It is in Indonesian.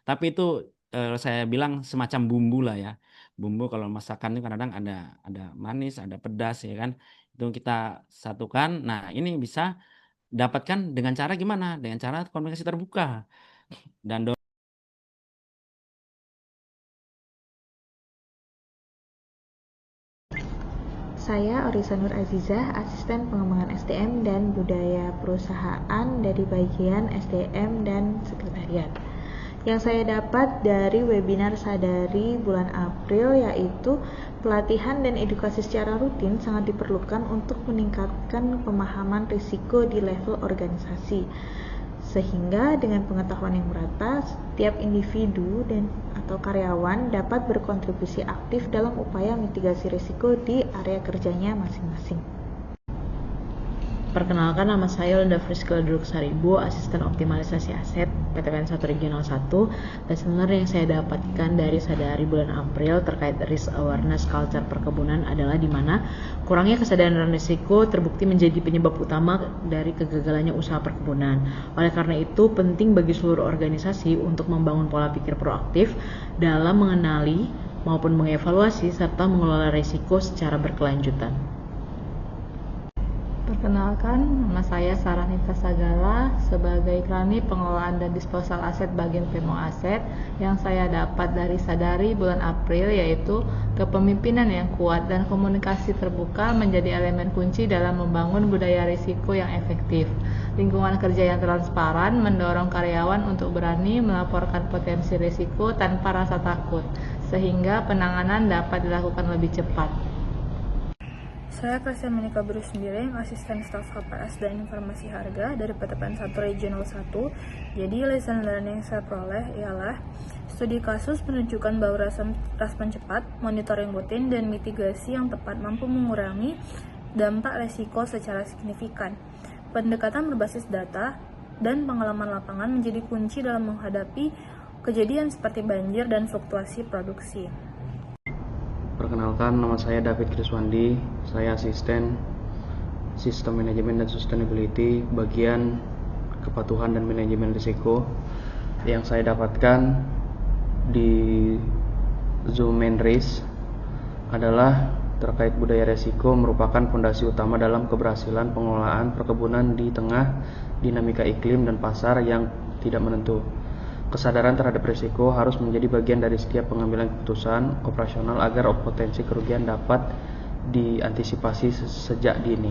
Tapi itu saya bilang semacam bumbu lah ya. Bumbu kalau masakan itu kadang-kadang ada manis, ada pedas ya kan. Itu kita satukan. Nah, ini bisa dapatkan dengan cara gimana? Dengan cara komunikasi terbuka dan Saya Orisa Nur Azizah, Asisten Pengembangan SDM dan Budaya Perusahaan dari bagian SDM dan Sekretariat. Yang saya dapat dari webinar Sadari bulan April yaitu pelatihan dan edukasi secara rutin sangat diperlukan untuk meningkatkan pemahaman risiko di level organisasi. Sehingga dengan pengetahuan yang merata, setiap individu dan atau karyawan dapat berkontribusi aktif dalam upaya mitigasi risiko di area kerjanya masing-masing. Perkenalkan, nama saya Linda Friska Druksaribu, Asisten Optimalisasi Aset PTPN 1 Regional 1. Dan sebenarnya yang saya dapatkan dari Sadari bulan April terkait risk awareness culture perkebunan adalah di mana kurangnya kesadaran risiko terbukti menjadi penyebab utama dari kegagalannya usaha perkebunan. Oleh karena itu, penting bagi seluruh organisasi untuk membangun pola pikir proaktif dalam mengenali maupun mengevaluasi serta mengelola risiko secara berkelanjutan. Perkenalkan, nama saya Saranita Sagala sebagai Krani Pengelolaan dan Disposal Aset bagian Pemo Aset. Yang saya dapat dari Sadari bulan April yaitu kepemimpinan yang kuat dan komunikasi terbuka menjadi elemen kunci dalam membangun budaya risiko yang efektif. Lingkungan kerja yang transparan mendorong karyawan untuk berani melaporkan potensi risiko tanpa rasa takut, sehingga penanganan dapat dilakukan lebih cepat. Saya Christian Monica Bruce Sembiring, Asisten Staf HPS dan Informasi Harga dari PTPN 1 Regional 1. Jadi, lesson learning yang saya peroleh ialah studi kasus menunjukkan bahwa respon cepat, monitoring rutin, dan mitigasi yang tepat mampu mengurangi dampak resiko secara signifikan. Pendekatan berbasis data dan pengalaman lapangan menjadi kunci dalam menghadapi kejadian seperti banjir dan fluktuasi produksi. Perkenalkan, nama saya David Kriswandi, saya asisten Sistem Manajemen dan Sustainability bagian Kepatuhan dan Manajemen Risiko. Yang saya dapatkan di Zoom Main Race adalah terkait budaya risiko merupakan fondasi utama dalam keberhasilan pengelolaan perkebunan di tengah dinamika iklim dan pasar yang tidak menentu. Kesadaran terhadap risiko harus menjadi bagian dari setiap pengambilan keputusan operasional agar potensi kerugian dapat diantisipasi sejak dini.